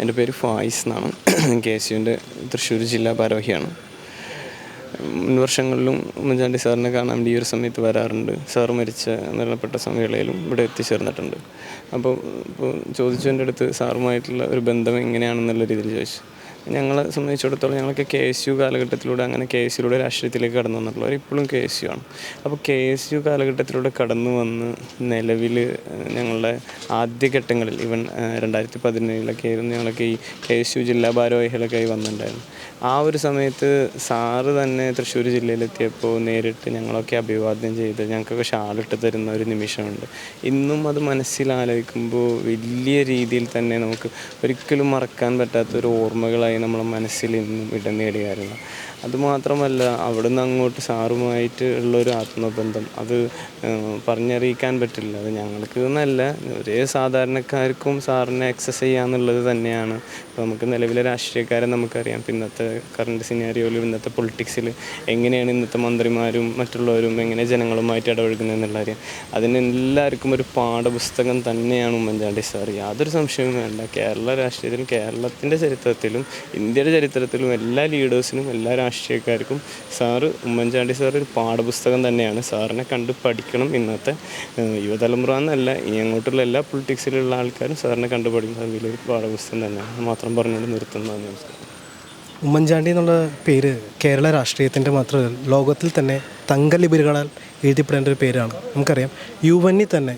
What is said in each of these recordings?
എൻ്റെ പേര് ഫായിസ് എന്നാണ്. KSUവിൻ്റെ തൃശ്ശൂർ ജില്ലാ ഭാരവാഹിയാണ്. മുൻ വർഷങ്ങളിലും ഉമ്മൻചാണ്ടി സാറിനെ കാണാൻ ഈ ഒരു സമയത്ത് വരാറുണ്ട്. സാറ് മരണപ്പെട്ട സമയങ്ങളിലും ഇവിടെ എത്തിച്ചേർന്നിട്ടുണ്ട്. അപ്പോൾ ചോദിച്ചു എൻ്റെ അടുത്ത് സാറുമായിട്ടുള്ള ഒരു ബന്ധം എങ്ങനെയാണെന്നുള്ള രീതിയിൽ ചോദിച്ചു. ഞങ്ങളെ സംബന്ധിച്ചിടത്തോളം ഞങ്ങളൊക്കെ KSU കാലഘട്ടത്തിലൂടെ അങ്ങനെ KSUയിലൂടെ രാഷ്ട്രീയത്തിലേക്ക് കടന്നു വന്നിട്ടുള്ളവർ ഇപ്പോഴും KSU ആണ്. അപ്പോൾ KSU കാലഘട്ടത്തിലൂടെ കടന്നു വന്ന് നിലവിൽ ഞങ്ങളുടെ ആദ്യഘട്ടങ്ങളിൽ ഈവൻ 2017 ആയിരുന്നു ഞങ്ങളൊക്കെ ഈ KSU ജില്ലാ ഭാരവാഹികളൊക്കെ ആയി വന്നിട്ടുണ്ടായിരുന്നു. ആ ഒരു സമയത്ത് സാറ് തന്നെ തൃശ്ശൂർ ജില്ലയിലെത്തിയപ്പോൾ നേരിട്ട് ഞങ്ങളൊക്കെ അഭിവാദ്യം ചെയ്ത് ഞങ്ങൾക്കൊക്കെ ഷാളിട്ട് തരുന്ന ഒരു നിമിഷമുണ്ട്. ഇന്നും അത് മനസ്സിലാലോചിക്കുമ്പോൾ വലിയ രീതിയിൽ തന്നെ നമുക്ക് ഒരിക്കലും മറക്കാൻ പറ്റാത്തൊരു ഓർമ്മകളായി നമ്മളെ മനസ്സിൽ ഇന്നും ഇടം നേടിയായിരുന്നു. അതുമാത്രമല്ല അവിടുന്ന് അങ്ങോട്ട് സാറുമായിട്ട് ഉള്ളൊരു ആത്മബന്ധം അത് പറഞ്ഞറിയിക്കാൻ പറ്റില്ല. അത് ഞങ്ങൾക്ക് എന്നല്ല ഒരേ സാധാരണക്കാർക്കും സാറിനെ ആക്സസ് ചെയ്യാന്നുള്ളത് തന്നെയാണ്. നമുക്ക് നിലവിലെ രാഷ്ട്രീയക്കാരെ നമുക്കറിയാം. ഇന്നത്തെ കറണ്ട് സിനാരിയോയിൽ ഇന്നത്തെ പൊളിറ്റിക്സിൽ എങ്ങനെയാണ് ഇന്നത്തെ മന്ത്രിമാരും മറ്റുള്ളവരും എങ്ങനെ ജനങ്ങളുമായിട്ട് ഇടപഴകുന്നത് എന്നുള്ള കാര്യം അതിന് എല്ലാവർക്കും ഒരു പാഠപുസ്തകം തന്നെയാണ് ഉമ്മൻചാണ്ടി സാർ. യാതൊരു സംശയവും വേണ്ട. കേരള രാഷ്ട്രീയത്തിലും കേരളത്തിൻ്റെ ചരിത്രത്തിലും ഇന്ത്യയുടെ ചരിത്രത്തിലും എല്ലാ ലീഡേഴ്സിനും എല്ലാ രാഷ്ട്രീയക്കാർക്കും ഉമ്മൻചാണ്ടി സാർ ഒരു പാഠപുസ്തകം തന്നെയാണ്. സാറിനെ കണ്ട് പഠിക്കണം. ഇന്നത്തെ യുവതലമുറ എന്നല്ല ഇനി അങ്ങോട്ടുള്ള എല്ലാ പൊളിറ്റിക്സിലുള്ള ആൾക്കാരും സാറിനെ കണ്ട് പഠിക്കുന്നത് വലിയൊരു പാഠപുസ്തകം തന്നെയാണ്. മാത്രം പറഞ്ഞുകൊണ്ട് നിർത്തുന്നതാണ്. നമസ്കാരം. ഉമ്മൻചാണ്ടി എന്നുള്ള പേര് കേരള രാഷ്ട്രീയത്തിൻ്റെ മാത്രമല്ല ലോകത്തിൽ തന്നെ തങ്കലിപികളാൽ എഴുതിപ്പെടേണ്ട ഒരു പേരാണ്. നമുക്കറിയാം UN തന്നെ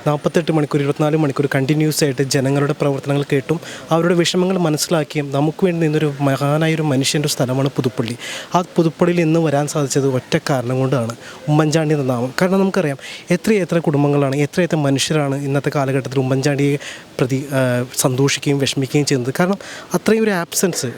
48 മണിക്കൂർ 24 മണിക്കൂർ കണ്ടിന്യൂസ് ആയിട്ട് ജനങ്ങളുടെ പ്രവർത്തനങ്ങൾ കേട്ടും അവരുടെ വിഷമങ്ങൾ മനസ്സിലാക്കിയും നമുക്ക് വേണ്ടി നിന്നൊരു മഹാനായൊരു മനുഷ്യൻ്റെ സ്ഥലമാണ് പുതുപ്പള്ളി. ആ പുതുപ്പള്ളിയിൽ ഇന്ന് വരാൻ സാധിച്ചത് ഒറ്റ കാരണം കൊണ്ടാണ് ഉമ്മൻചാണ്ടി എന്ന നാമം. കാരണം നമുക്കറിയാം എത്ര കുടുംബങ്ങളാണ് എത്ര മനുഷ്യരാണ് ഇന്നത്തെ കാലഘട്ടത്തിൽ ഉമ്മൻചാണ്ടിയെ പ്രതി സന്തോഷിക്കുകയും വിഷമിക്കുകയും ചെയ്യുന്നത്. കാരണം അത്രയും ഒരു ആബ്സെൻസ്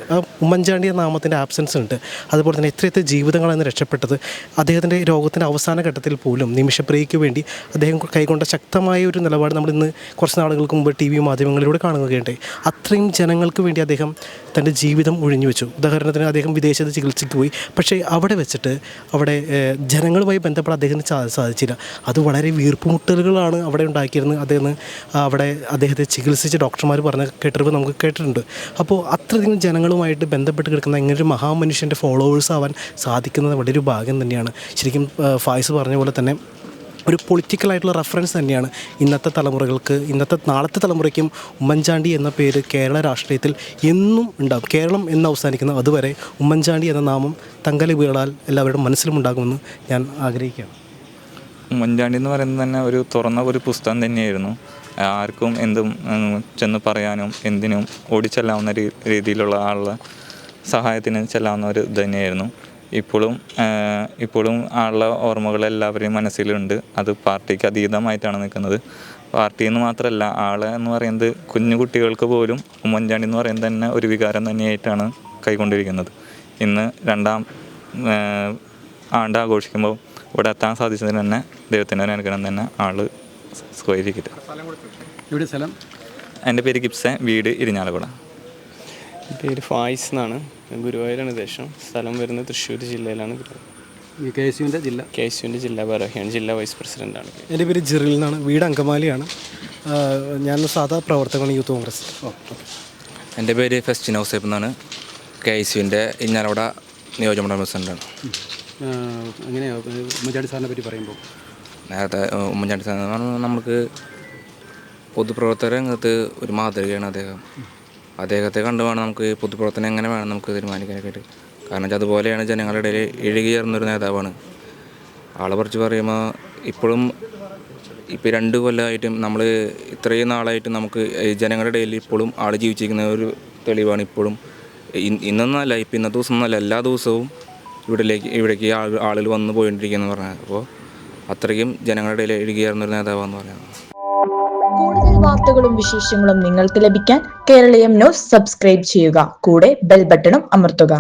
ഉമ്മൻചാണ്ടി എന്ന നാമത്തിൻ്റെ ആബ്സെൻസ് ഉണ്ട്. അതുപോലെ തന്നെ എത്ര ജീവിതങ്ങളാണ് രക്ഷപ്പെട്ടത്. അദ്ദേഹത്തിൻ്റെ രോഗത്തിൻ്റെ അവസാന ഘട്ടത്തിൽ പോലും നിമിഷപ്രിയയ്ക്ക് വേണ്ടി അദ്ദേഹം കൈക്കൊണ്ട ശക്തമായ ഒരു നിലപാട് നമ്മൾ ഇന്ന് കുറച്ച് നാളുകൾക്ക് മുമ്പ് TV മാധ്യമങ്ങളിലൂടെ കാണുകയുണ്ടായി. അത്രയും ജനങ്ങൾക്ക് വേണ്ടി അദ്ദേഹം തൻ്റെ ജീവിതം ഒഴിഞ്ഞു വെച്ചു. ഉദാഹരണത്തിന് അദ്ദേഹം വിദേശത്ത് ചികിത്സയ്ക്ക് പോയി. പക്ഷേ അവിടെ വെച്ചിട്ട് ജനങ്ങളുമായി ബന്ധപ്പെടാൻ അദ്ദേഹത്തിന് സാധിച്ചില്ല. അത് വളരെ വീർപ്പുമുട്ടലുകളാണ് അവിടെ ഉണ്ടാക്കിയിരുന്നത്. അവിടെ അദ്ദേഹത്തെ ചികിത്സിച്ച് ഡോക്ടർമാർ കേട്ടറിവ് നമുക്ക് കേട്ടിട്ടുണ്ട്. അപ്പോൾ അത്രയധികം ജനങ്ങളുമായിട്ട് ബന്ധപ്പെട്ട് കിടക്കുന്ന ഇങ്ങനൊരു മഹാമനുഷ്യൻ്റെ ഫോളോവേഴ്സ് ആവാൻ സാധിക്കുന്നത് വളരെ ഒരു ഭാഗ്യം തന്നെയാണ്. ശരിക്കും ഫായിസ് പറഞ്ഞ പോലെ തന്നെ ഒരു പൊളിറ്റിക്കലായിട്ടുള്ള റെഫറൻസ് തന്നെയാണ് ഇന്നത്തെ തലമുറകൾക്ക് നാളത്തെ തലമുറയ്ക്കും ഉമ്മൻചാണ്ടി എന്ന പേര് കേരള രാഷ്ട്രീയത്തിൽ എന്നും ഉണ്ടാകും. കേരളം എന്ന് അവസാനിക്കുന്ന അതുവരെ ഉമ്മൻചാണ്ടി എന്ന നാമം തങ്കലിപികളാൽ എല്ലാവരുടെ മനസ്സിലും ഉണ്ടാകുമെന്ന് ഞാൻ ആഗ്രഹിക്കുകയാണ്. ഉമ്മൻചാണ്ടി എന്ന് പറയുന്നത് തന്നെ ഒരു തുറന്ന ഒരു പുസ്തകം തന്നെയായിരുന്നു. ആർക്കും എന്തും ചെന്ന് പറയാനും എന്തിനും ഓടിച്ചെല്ലാവുന്ന രീതിയിലുള്ള ആളുടെ സഹായത്തിന് ചെല്ലാവുന്ന ഒരു ഇത് തന്നെയായിരുന്നു. ഇപ്പോഴും ആളുടെ ഓർമ്മകൾ എല്ലാവരുടെയും മനസ്സിലുണ്ട്. അത് പാർട്ടിക്ക് അതീതമായിട്ടാണ് നിൽക്കുന്നത്. പാർട്ടി എന്ന് മാത്രമല്ല എന്ന് പറയുന്നത് കുഞ്ഞു കുട്ടികൾക്ക് പോലും ഉമ്മൻചാണ്ടി എന്ന് പറയുന്നത് തന്നെ ഒരു വികാരം തന്നെയായിട്ടാണ് കൈക്കൊണ്ടിരിക്കുന്നത്. ഇന്ന് 2ാം ആണ്ട് ആഘോഷിക്കുമ്പോൾ ഇവിടെ എത്താൻ സാധിച്ചതിന് തന്നെ ദൈവത്തിൻ്റെ അനുഗ്രഹം തന്നെ സ്വീകരിക്കട്ടെ. എൻ്റെ പേര് ഗിബ്സൺ, വീട് ഇരിഞ്ഞാലക്കുട. പേര് ഫായിസ് എന്നാണ്. ഗുരുവായൂരാണ് ദേശം. സ്ഥലം വരുന്നത് തൃശ്ശൂർ ജില്ലയിലാണ്. KSUവിൻ്റെ ജില്ലാ ഭാരവാഹിയാണ്. ജില്ലാ വൈസ് പ്രസിഡൻ്റാണ്. എൻ്റെ പേര് ജിറിൽ എന്നാണ്. വീട് അങ്കമാലിയാണ്. ഞാൻ സാധാ പ്രവർത്തകനാണ് യൂത്ത് കോൺഗ്രസ്. എൻ്റെ പേര് ഫെസ്റ്റിൻ ഔസേപ്പ് എന്നാണ്. KSUവിൻ്റെ ഇരിഞ്ഞാലക്കുട നിയോജകമണ്ഡലം പ്രസിഡൻ്റാണ്. എങ്ങനെയാണ് ഉമ്മൻചാണ്ടി സാറിനെ പറ്റി പറയുമ്പോൾ? നേരത്തെ ഉമ്മൻചാണ്ടി സാർ എന്ന് പറഞ്ഞാൽ നമുക്ക് പൊതുപ്രവർത്തന രംഗത്ത് ഒരു മാതൃകയാണ് അദ്ദേഹം. അദ്ദേഹത്തെ കണ്ടുവേണം നമുക്ക് പൊതുപ്രവർത്തനം എങ്ങനെ വേണം നമുക്ക് തീരുമാനിക്കാനൊക്കെ ആയിട്ട്. കാരണം വെച്ചാൽ അതുപോലെയാണ് ജനങ്ങളുടെ ഇടയിൽ ഇഴുകിയേറുന്നൊരു നേതാവാണ്. ആളെ കുറിച്ച് പറയുമ്പോൾ ഇപ്പോൾ 2 കൊല്ലമായിട്ടും നമ്മൾ ഇത്രയും നാളായിട്ടും നമുക്ക് ജനങ്ങളുടെ ഇടയിൽ ഇപ്പോഴും ആൾ ജീവിച്ചിരിക്കുന്ന ഒരു തെളിവാണ്. ഇപ്പോഴും ഇന്നൊന്നല്ല, ഇന്നത്തെ ദിവസം ഒന്നല്ല, എല്ലാ ദിവസവും ഇവിടേക്ക് ആളുകൾ വന്ന് പോയിക്കൊണ്ടിരിക്കുകയെന്ന് പറഞ്ഞാൽ അപ്പോൾ അത്രയ്ക്കും ജനങ്ങളുടെ ഇടയിൽ ഇഴുകിയേറുന്നൊരു നേതാവാണെന്ന് പറയുന്നത്. കൂടുതൽ വാർത്തകളും വിശേഷങ്ങളും നിങ്ങൾക്ക് ലഭിക്കാൻ കേരളീയം ന്യൂസ് സബ്സ്ക്രൈബ് ചെയ്യുക. കൂടെ ബെൽ ബട്ടണും അമർത്തുക.